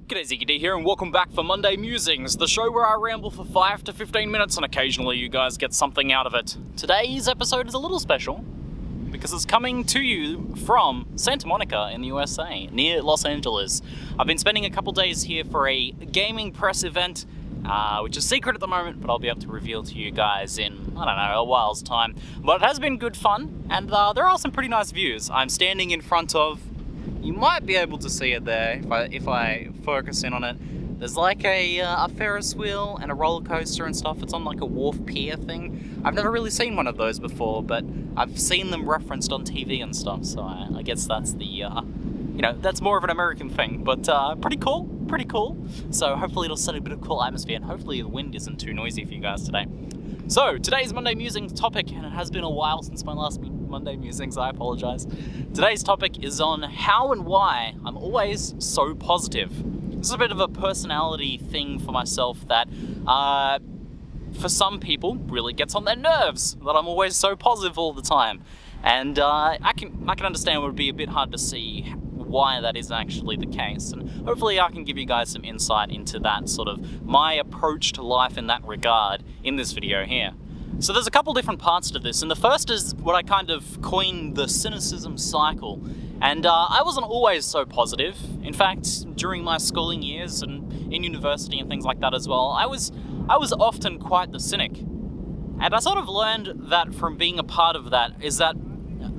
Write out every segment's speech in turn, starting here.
G'day, ZiggyD here, and welcome back for Monday Musings, the show where I ramble for 5 to 15 minutes and occasionally you guys get something out of it. Today's episode is a little special because it's coming to you from Santa Monica in the USA, near Los Angeles. I've been spending a couple days here for a gaming press event, which is secret at the moment, but I'll be able to reveal to you guys in, I don't know, a while's time. But it has been good fun, and there are some pretty nice views. I'm standing in front of, you might be able to see it there if I focus in on it. There's like a Ferris wheel and a roller coaster and stuff. It's on like a wharf pier thing. I've never really seen one of those before, but I've seen them referenced on TV and stuff, so I guess that's the, that's more of an American thing, but pretty cool. So hopefully it'll set a bit of cool atmosphere, and hopefully the wind isn't too noisy for you guys today. So, today's Monday Musings topic, and it has been a while since my last Monday Musings, I apologise. Today's topic is on how and why I'm always so positive. This is a bit of a personality thing for myself that, for some people, really gets on their nerves, that I'm always so positive all the time. And I can understand it would be a bit hard to see why that is actually the case, and hopefully I can give you guys some insight into that sort of my approach to life in that regard in this video here. So there's a couple different parts to this, and the first is what I kind of coined the cynicism cycle. And I wasn't always so positive. In fact, during my schooling years and in university and things like that as well, I was often quite the cynic. And I sort of learned that from being a part of that is that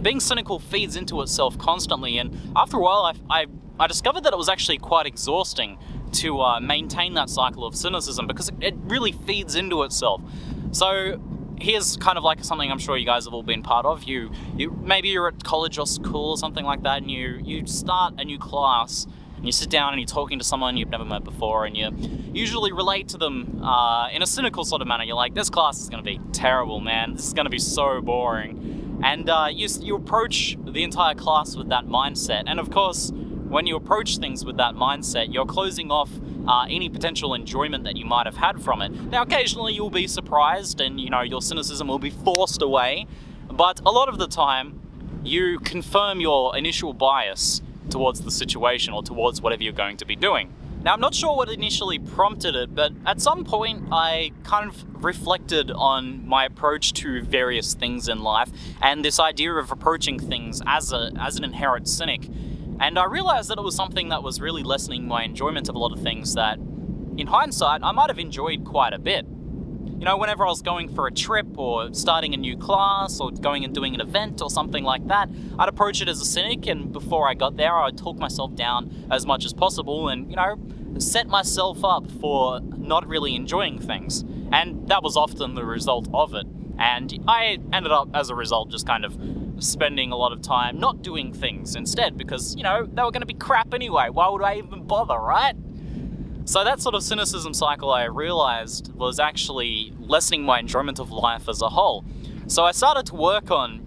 being cynical feeds into itself constantly, and after a while I discovered that it was actually quite exhausting to maintain that cycle of cynicism, because it really feeds into itself. So here's kind of like something I'm sure you guys have all been part of. Maybe you're at college or school or something like that, and you start a new class, and you sit down and you're talking to someone you've never met before, and you usually relate to them in a cynical sort of manner. You're like, this class is going to be terrible, man. This is going to be so boring. And you approach the entire class with that mindset. And of course, when you approach things with that mindset, you're closing off any potential enjoyment that you might have had from it. Now, occasionally you'll be surprised and, your cynicism will be forced away. But a lot of the time, you confirm your initial bias towards the situation or towards whatever you're going to be doing. Now, I'm not sure what initially prompted it, but at some point I kind of reflected on my approach to various things in life and this idea of approaching things as an inherent cynic. And I realized that it was something that was really lessening my enjoyment of a lot of things that, in hindsight, I might have enjoyed quite a bit. Whenever I was going for a trip or starting a new class or going and doing an event or something like that, I'd approach it as a cynic, and before I got there, I'd talk myself down as much as possible and, set myself up for not really enjoying things. And that was often the result of it. And I ended up, as a result, just kind of spending a lot of time not doing things instead because, they were going to be crap anyway. Why would I even bother, right? So that sort of cynicism cycle, I realized, was actually lessening my enjoyment of life as a whole. So I started to work on,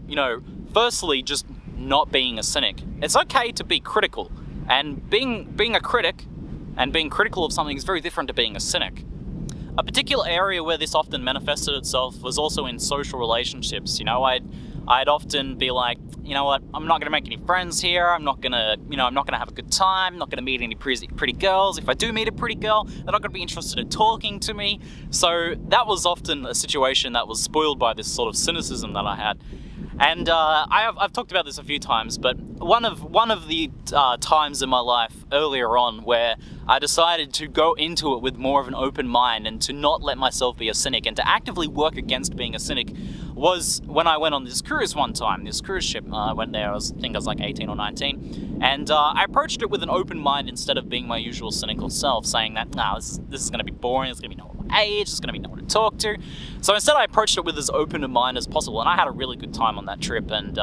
firstly, just not being a cynic. It's okay to be critical, and being a critic and being critical of something is very different to being a cynic. A particular area where this often manifested itself was also in social relationships. I'd often be like, you know what, I'm not going to make any friends here, I'm not going to have a good time, I'm not going to meet any pretty girls. If I do meet a pretty girl, they're not going to be interested in talking to me. So that was often a situation that was spoiled by this sort of cynicism that I had. And I've talked about this a few times, but one of the times in my life earlier on where I decided to go into it with more of an open mind and to not let myself be a cynic and to actively work against being a cynic was when I went on this cruise one time, this cruise ship. I went there, I think I was like 18 or 19, and I approached it with an open mind instead of being my usual cynical self, saying that, this is going to be boring, it's going to be no age, it's going to be no one to talk to. So instead I approached it with as open a mind as possible, and I had a really good time on that trip. And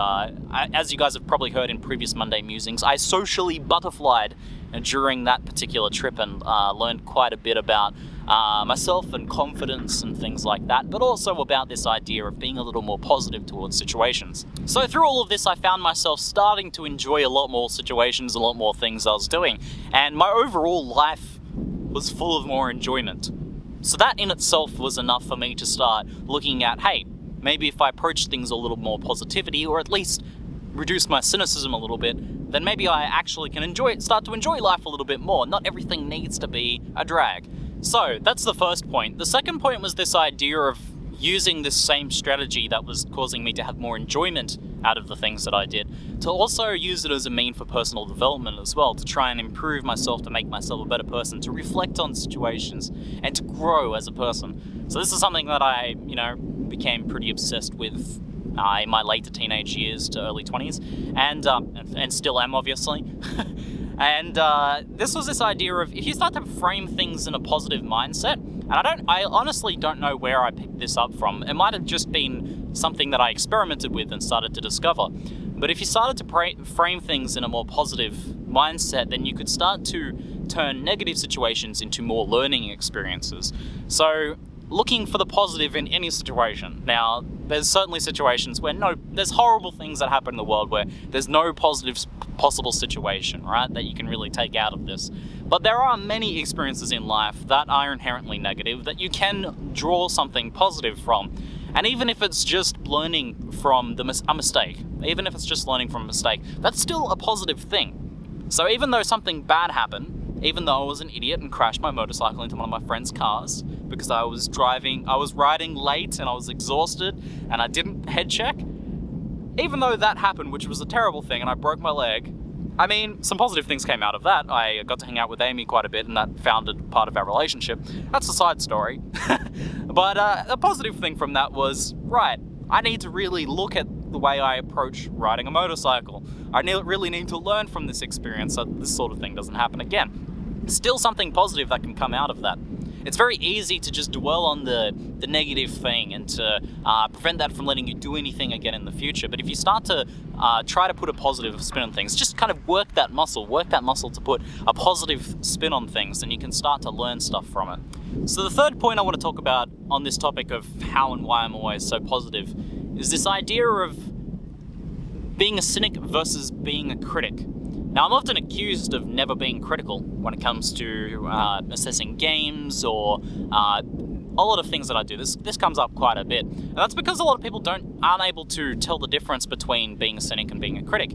as you guys have probably heard in previous Monday Musings, I socially butterflied during that particular trip and learned quite a bit about myself and confidence and things like that, but also about this idea of being a little more positive towards situations. So through all of this, I found myself starting to enjoy a lot more situations, a lot more things I was doing, and my overall life was full of more enjoyment. So that in itself was enough for me to start looking at, hey, maybe if I approach things a little more positivity, or at least reduce my cynicism a little bit, then maybe I actually can start to enjoy life a little bit more. Not everything needs to be a drag. So that's the first point. The second point was this idea of using this same strategy that was causing me to have more enjoyment out of the things that I did, to also use it as a mean for personal development as well, to try and improve myself, to make myself a better person, to reflect on situations, and to grow as a person. So this is something that I, became pretty obsessed with in my later teenage years to early 20s, and still am, obviously. And this was this idea of, if you start to frame things in a positive mindset, and I honestly don't know where I picked this up from. It might have just been something that I experimented with and started to discover. But if you started to frame things in a more positive mindset, then you could start to turn negative situations into more learning experiences. So looking for the positive in any situation. Now, there's certainly situations where there's horrible things that happen in the world where there's no positive possible situation, right, that you can really take out of this. But there are many experiences in life that are inherently negative that you can draw something positive from. And even if it's just learning from a mistake, even if it's just learning from a mistake, that's still a positive thing. So even though something bad happened, even though I was an idiot and crashed my motorcycle into one of my friend's cars because I was riding late and I was exhausted and I didn't head check, even though that happened, which was a terrible thing, and I broke my leg, I mean, some positive things came out of that. I got to hang out with Amy quite a bit, and that founded part of our relationship. That's a side story. But a positive thing from that was, right, I need to really look at the way I approach riding a motorcycle. I really need to learn from this experience so this sort of thing doesn't happen again. Still something positive that can come out of that. It's very easy to just dwell on the negative thing and to prevent that from letting you do anything again in the future. But if you start to try to put a positive spin on things, just kind of work that muscle to put a positive spin on things, and you can start to learn stuff from it. So the third point I want to talk about on this topic of how and why I'm always so positive is this idea of being a cynic versus being a critic. Now, I'm often accused of never being critical when it comes to assessing games or a lot of things that I do. This comes up quite a bit. And that's because a lot of people aren't able to tell the difference between being a cynic and being a critic.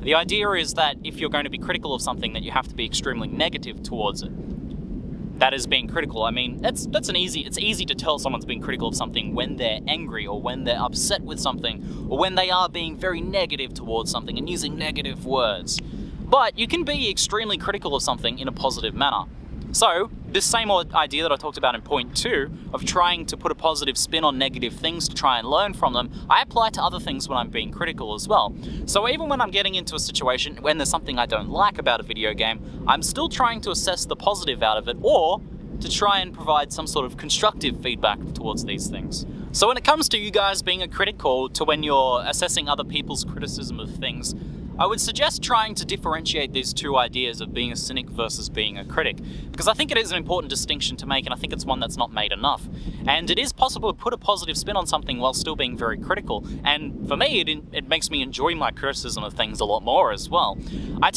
The idea is that if you're going to be critical of something, that you have to be extremely negative towards it. That is being critical. I mean, it's easy to tell someone's being critical of something when they're angry or when they're upset with something or when they are being very negative towards something and using negative words. But you can be extremely critical of something in a positive manner. So, this same idea that I talked about in point 2 of trying to put a positive spin on negative things to try and learn from them, I apply to other things when I'm being critical as well. So even when I'm getting into a situation when there's something I don't like about a video game, I'm still trying to assess the positive out of it, or to try and provide some sort of constructive feedback towards these things. So when it comes to you guys being a critic, or to when you're assessing other people's criticism of things, I would suggest trying to differentiate these two ideas of being a cynic versus being a critic, because I think it is an important distinction to make, and I think it's one that's not made enough. And it is possible to put a positive spin on something while still being very critical, and for me, it makes me enjoy my criticism of things a lot more as well. I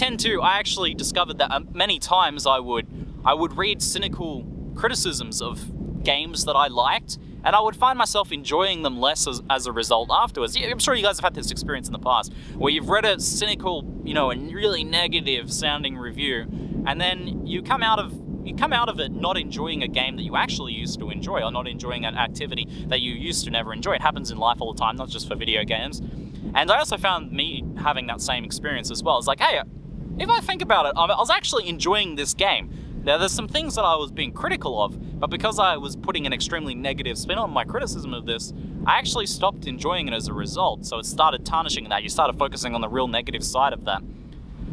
actually discovered that many times I would read cynical criticisms of games that I liked, and I would find myself enjoying them less as a result afterwards. I'm sure you guys have had this experience in the past, where you've read a cynical, and really negative sounding review, and then you come out of it not enjoying a game that you actually used to enjoy, or not enjoying an activity that you used to never enjoy. It happens in life all the time, not just for video games. And I also found me having that same experience as well. It's like, hey, if I think about it, I was actually enjoying this game. Now, there's some things that I was being critical of, but because I was putting an extremely negative spin on my criticism of this, I actually stopped enjoying it as a result. So it started tarnishing that. You started focusing on the real negative side of that.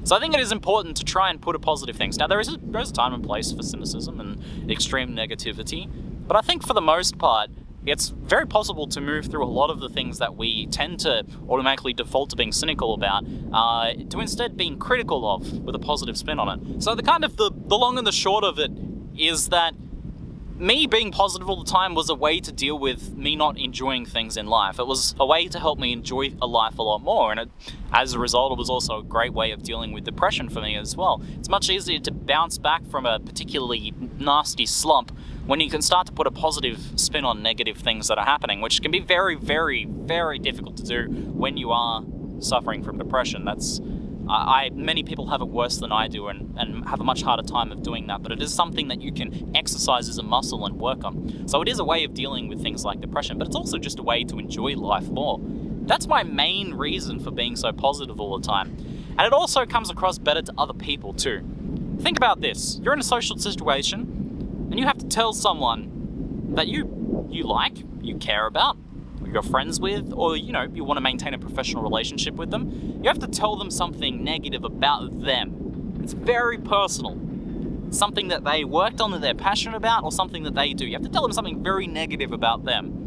So I think it is important to try and put a positive things. Now, there's a time and place for cynicism and extreme negativity, but I think for the most part, it's very possible to move through a lot of the things that we tend to automatically default to being cynical about, to instead being critical of with a positive spin on it. So the long and the short of it is that me being positive all the time was a way to deal with me not enjoying things in life. It was a way to help me enjoy a life a lot more, and as a result, it was also a great way of dealing with depression for me as well. It's much easier to bounce back from a particularly nasty slump when you can start to put a positive spin on negative things that are happening, which can be very, very, very difficult to do when you are suffering from depression. That's Many people have it worse than I do and have a much harder time of doing that, but it is something that you can exercise as a muscle and work on. So it is a way of dealing with things like depression, but it's also just a way to enjoy life more. That's my main reason for being so positive all the time. And it also comes across better to other people too. Think about this. You're in a social situation and you have to tell someone that you like, you care about, or you're friends with, or you want to maintain a professional relationship with them. You have to tell them something negative about them. It's very personal. Something that they worked on that they're passionate about, or something that they do. You have to tell them something very negative about them.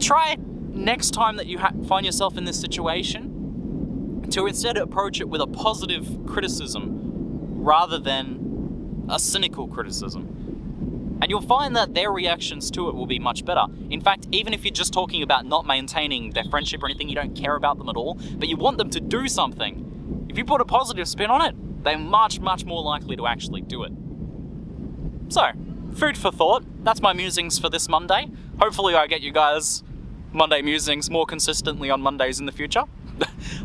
Try next time that you find yourself in this situation to instead approach it with a positive criticism rather than a cynical criticism. And you'll find that their reactions to it will be much better. In fact, even if you're just talking about not maintaining their friendship or anything, you don't care about them at all, but you want them to do something, if you put a positive spin on it, they're much, much more likely to actually do it. So, food for thought. That's my musings for this Monday. Hopefully I get you guys Monday musings more consistently on Mondays in the future.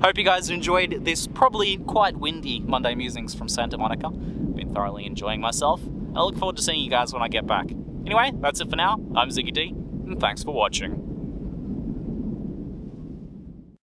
Hope you guys enjoyed this probably quite windy Monday musings from Santa Monica. Been thoroughly enjoying myself. I look forward to seeing you guys when I get back. Anyway, that's it for now. I'm ZiggyD, and thanks for watching.